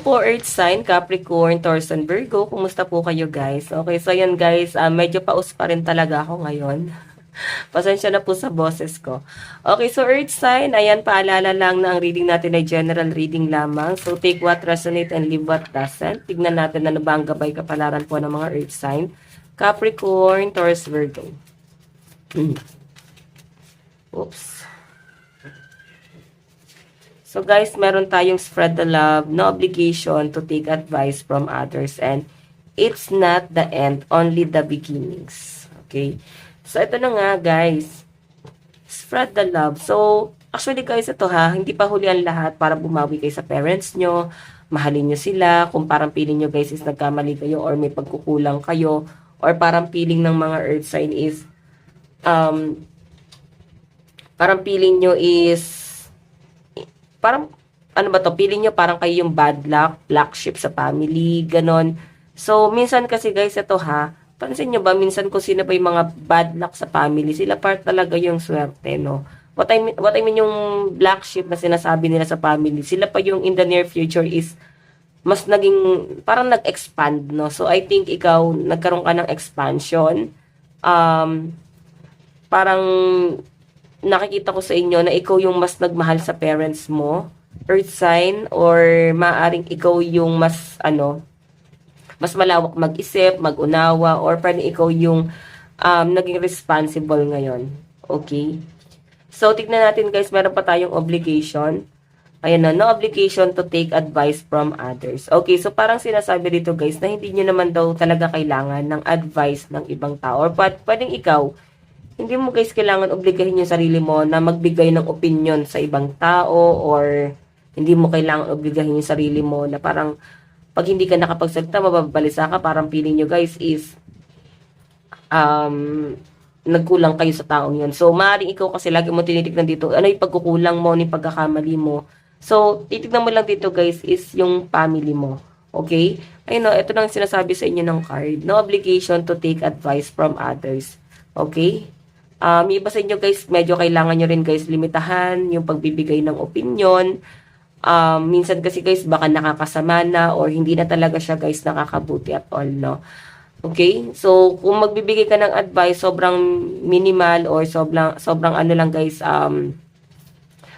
po Earth sign, Capricorn, Taurus, and Virgo. Kumusta po kayo guys? Okay, so yan guys, medyo paus pa rin talaga ako ngayon. Pasensya na po sa boses ko. Okay, so Earth sign, ayan, paalala lang na ang reading natin ay general reading lamang. So take what resonate and leave what doesn't. Tignan natin ano ba ang gabay kapalaran po ng mga Earth sign. Capricorn, Taurus, Virgo. Oops. So guys, meron tayong spread the love, no obligation to take advice from others, and it's not the end, only the beginnings. Okay? So ito na nga guys, spread the love. So actually guys, ito ha, hindi pa huli ang lahat para bumawi kayo sa parents nyo, mahalin nyo sila, kung parang feeling nyo guys is nagkamali kayo or may pagkukulang kayo, or parang feeling ng mga earth sign is, parang feeling nyo is, parang, ano ba to, feeling nyo parang kayo yung bad luck, black sheep sa family, ganon. So, minsan kasi guys, ito ha, pansin nyo ba, minsan kung sino ba yung mga bad luck sa family, sila part talaga yung swerte, no? What I mean yung black sheep na sinasabi nila sa family, sila pa yung in the near future is, mas naging, parang nag-expand, no? So, I think ikaw, nagkaroon ka ng expansion, parang, nakikita ko sa inyo na ikaw yung mas nagmahal sa parents mo, earth sign, or maaring ikaw yung mas, mas malawak mag-isip, mag-unawa, or parang ikaw yung naging responsible ngayon. Okay? So, tignan natin guys, meron pa tayong obligation. Ayan na, no obligation to take advice from others. Okay, so parang sinasabi dito guys, na hindi nyo naman daw talaga kailangan ng advice ng ibang tao. Or pwedeng ikaw, hindi mo guys kailangan obligahin yung sarili mo na magbigay ng opinion sa ibang tao, or hindi mo kailangan obligahin yung sarili mo na parang pag hindi ka nakapagsalita, mababalisa ka, parang feeling nyo guys is nagkulang kayo sa taong yun. So, maaaring ikaw kasi lagi mo tinitignan dito, ano yung pagkukulang mo, ano yung pagkakamali mo. So, titignan mo lang dito guys is yung family mo. Okay? Ayun no, ito nang sinasabi sa inyo ng card. No obligation to take advice from others. Okay? Yung iba sa inyo guys, medyo kailangan nyo rin guys limitahan yung pagbibigay ng opinion. Minsan kasi guys, baka nakakasama na or hindi na talaga siya guys nakakabuti at all, no? Okay? So, kung magbibigay ka ng advice, sobrang minimal or sobrang ano lang guys,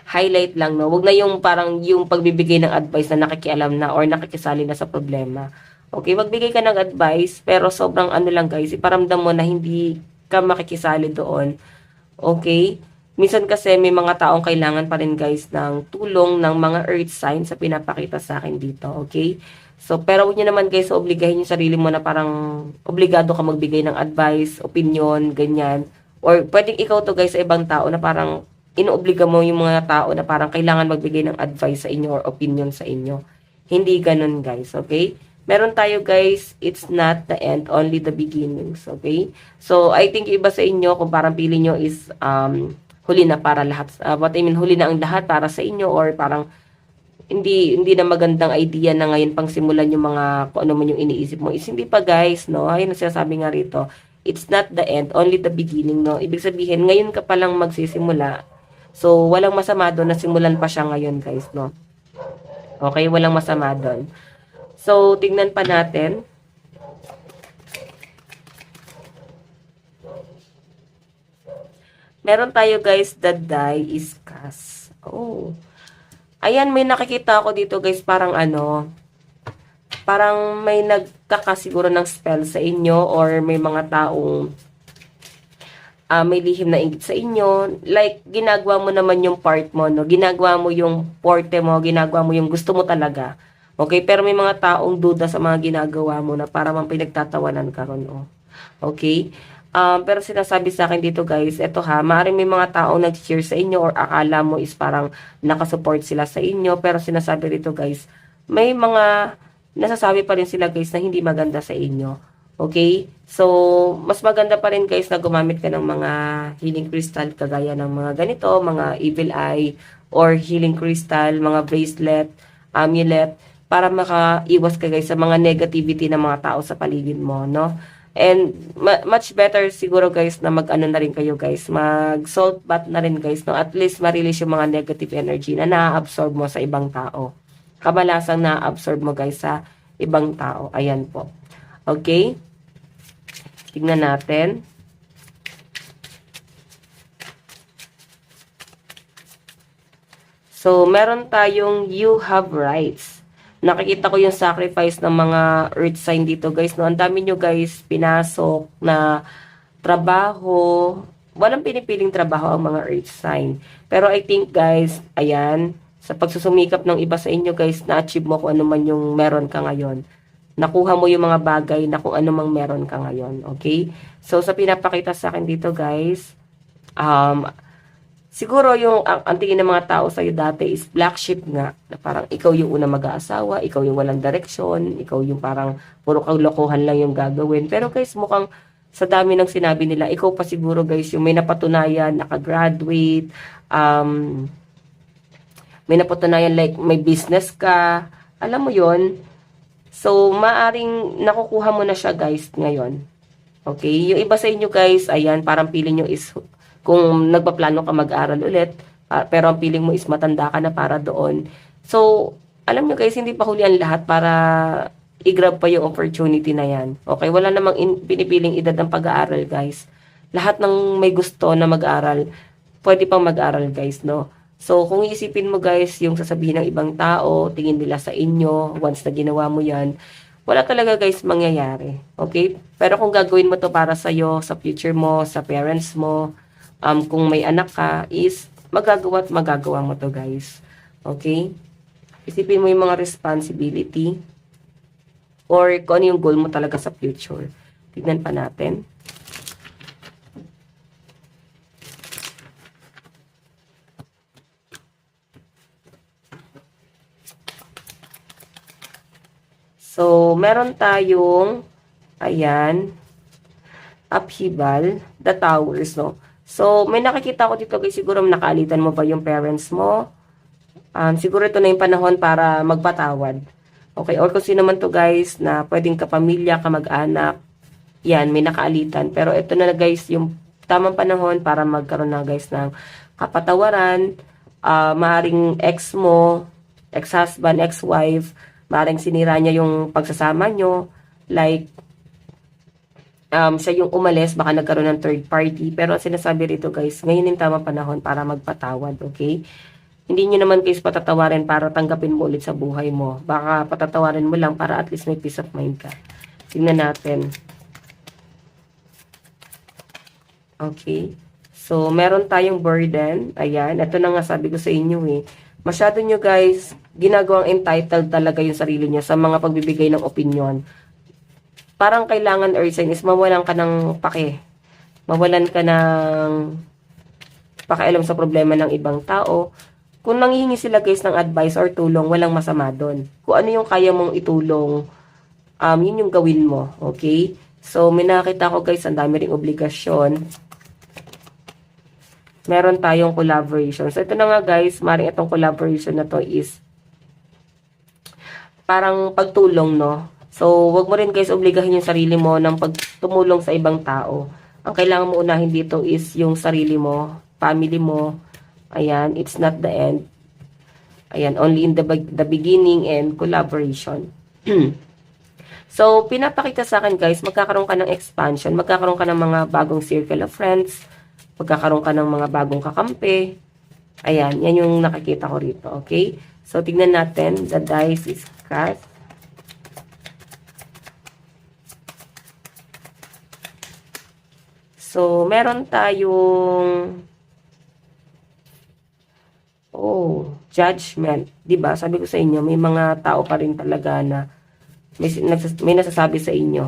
highlight lang, no? Huwag na yung parang yung pagbibigay ng advice na nakikialam na or nakikisali na sa problema. Okay? Magbigay ka ng advice, pero sobrang ano lang guys, iparamdam mo na hindi ka makikisali doon. Okay? Minsan kasi may mga taong kailangan pa rin guys ng tulong ng mga earth signs sa pinapakita sa akin dito. Okay? So, pero huwag nyo naman guys obligahin yung sarili mo na parang obligado ka magbigay ng advice, opinion, ganyan. Or pwedeng ikaw to guys sa ibang tao na parang inoobliga mo yung mga tao na parang kailangan magbigay ng advice sa inyo or opinion sa inyo. Hindi ganun guys. Okay? Meron tayo guys, it's not the end, only the beginnings, okay? So, I think iba sa inyo, kung parang pili nyo is huli na para lahat, huli na ang lahat para sa inyo, or parang hindi na magandang idea na ngayon pang simulan yung mga, kung ano man yung iniisip mo, is hindi pa guys, no? Ayun ang sinasabi nga rito, it's not the end, only the beginning, no? Ibig sabihin, ngayon ka palang magsisimula, so walang masama doon na simulan pa siya ngayon guys, no? Okay, walang masama doon. So, tingnan pa natin. Meron tayo guys, the die is cast. Oh. Ayan, may nakikita ako dito guys, parang parang may nagkakasiguro ng spell sa inyo, or may mga taong may lihim na inggit sa inyo. Like, ginagawa mo naman yung part mo, no? Ginagawa mo yung forte mo, ginagawa mo yung gusto mo talaga. Okay, pero may mga taong duda sa mga ginagawa mo na para mang pinagtatawanan ka ron, oh. Okay? Pero sinasabi sa akin dito guys, eto ha, maaaring may mga taong nag-cheer sa inyo or akala mo is parang nakasupport sila sa inyo, pero sinasabi dito guys, may mga nasasabi pa rin sila guys na hindi maganda sa inyo. Okay? So, mas maganda pa rin guys na gumamit ka ng mga healing crystal kagaya ng mga ganito, mga evil eye, or healing crystal, mga bracelet, amulet, para makaiwas ka guys sa mga negativity ng mga tao sa paligid mo, no? And much better siguro guys na mag-ano na rin kayo guys, mag salt bath na rin guys, no? At least ma-release yung mga negative energy na na-absorb mo sa ibang tao. kamalasang na-absorb mo guys sa ibang tao. Ayan po. Okay? Tignan natin. So, meron tayong you have rights. Nakikita ko yung sacrifice ng mga earth sign dito guys. No? Ang dami nyo guys pinasok na trabaho. Walang pinipiling trabaho ang mga earth sign. Pero I think guys, ayan, sa pagsusumikap ng iba sa inyo guys, na-achieve mo kung ano man yung meron ka ngayon. Nakuha mo yung mga bagay na kung ano mang meron ka ngayon. Okay? So, sa pinapakita sa akin dito guys, siguro yung ang tingin ng mga tao sa'yo dati is black sheep nga. Na parang ikaw yung unang mag-aasawa, ikaw yung walang direksyon, ikaw yung parang puro kalokohan lang yung gagawin. Pero guys, mukhang sa dami ng sinabi nila, ikaw pa siguro guys yung may napatunayan, nakagraduate, may napatunayan like may business ka, alam mo yon. So, maaring nakukuha mo na siya guys ngayon. Okay? Yung iba sa inyo guys, ayan, parang feeling nyo is kung nagpaplano ka mag-aral ulit, pero ang feeling mo is matanda ka na para doon. So, alam nyo guys, hindi pa huli ang lahat para i-grab pa yung opportunity na yan. Okay? Wala namang pinipiling edad ng pag-aaral guys. Lahat ng may gusto na mag-aral, pwede pang mag-aral guys, no? So, kung iisipin mo guys, yung sasabihin ng ibang tao, tingin nila sa inyo, once na ginawa mo yan, wala talaga guys mangyayari. Okay? Pero kung gagawin mo to para sa'yo, sa future mo, sa parents mo, kung may anak ka, is magagawa at magagawa mo to guys. Okay? Isipin mo yung mga responsibility or kung ano yung goal mo talaga sa future. Tignan pa natin. So, meron tayong, ayan, upheaval, the towers, no? So, may nakikita ko dito guys, siguro nakaalitan mo ba yung parents mo? Siguro ito na yung panahon para magpatawad. Okay, or kung sino man to guys, na pwedeng kapamilya, kamag-anak, yan, may nakaalitan. Pero ito na guys, yung tamang panahon para magkaroon na guys ng kapatawaran, maaaring ex mo, ex-husband, ex-wife, maaaring sinira niya yung pagsasama nyo, like, siya yung umalis, baka nagkaroon ng third party. Pero ang sinasabi rito guys, ngayon yung tamang panahon para magpatawad, okay? Hindi nyo naman guys patatawarin para tanggapin mo ulit sa buhay mo. Baka patatawarin mo lang para at least may peace of mind ka. Tingnan natin. Okay. So, meron tayong burden. Ayan, ito na nga sabi ko sa inyo eh. Masyado nyo guys, ginagawang entitled talaga yung sarili nyo sa mga pagbibigay ng opinion. Parang kailangan earth sign is mawalan ka ng pake. Mawalan ka ng pakialam sa problema ng ibang tao. Kung nanghihingi sila guys ng advice or tulong, walang masama doon. Kung ano yung kaya mong itulong, yun yung gawin mo. Okay? So, may nakita ko guys, ang dami ring obligasyon. Meron tayong collaboration. So, ito na nga guys, maring itong collaboration na to is parang pagtulong, no? So, wag mo rin guys obligahin yung sarili mo ng pagtumulong sa ibang tao. Ang kailangan mo unahin dito is yung sarili mo, family mo. Ayan, it's not the end. Ayan, only in the beginning and collaboration. So, pinapakita sa akin guys, magkakaroon ka ng expansion, magkakaroon ka ng mga bagong circle of friends, magkakaroon ka ng mga bagong kakampi. Ayan, yan yung nakikita ko rito, okay? So, tignan natin, the dice is cast. So, meron tayong judgment. 'Di ba? Sabi ko sa inyo, may mga tao pa rin talaga na may nasasabi sa inyo.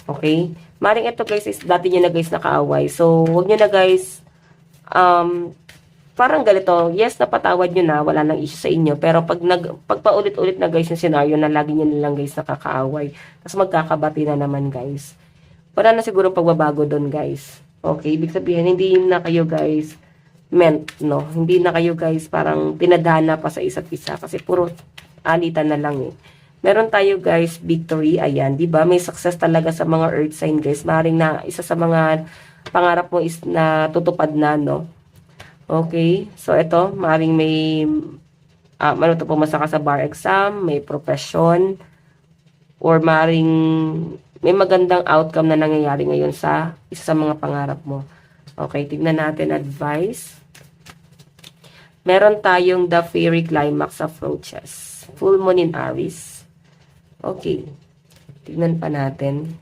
Okay? Maring ito guys is dati nyo na guys nakaaway. So, huwag nyo na guys parang ganito, yes, napatawad nyo na, wala nang issue sa inyo. Pero pag paulit-ulit na guys yung scenario na lagi nyo nilang guys nakakaaway, tapos magkakabati na naman guys. Wala na siguro pagbabago doon guys. Okay? Ibig sabihin, hindi na kayo guys meant, no? Hindi na kayo guys parang tinadhana pa sa isa't isa kasi puro alitan na lang eh. Meron tayo guys victory, ayan, 'di ba? May success talaga sa mga earth sign guys. Maring na isa sa mga pangarap mo is na tutupad na, no? Okay? So ito, maring may ano to, pumasa ka sa bar exam, may profession, or maring may magandang outcome na nangyayari ngayon sa isa sa mga pangarap mo. Okay, tignan natin advice. Meron tayong the fairy climax approaches. Full moon in Aries. Okay, tignan pa natin.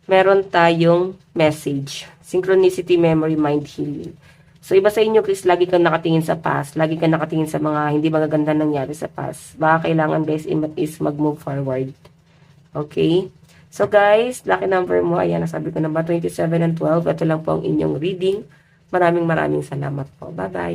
Meron tayong message. Synchronicity, memory, mind healing. So, iba sa inyo, Chris, lagi kang nakatingin sa past. Lagi kang nakatingin sa mga hindi magaganda nangyari sa past. Baka kailangan, guys, is mag-move forward. Okay? So, guys, lucky number mo, ayan, nasabi ko na ba, 27 and 12. Ito lang po ang inyong reading. Maraming salamat po. Bye-bye.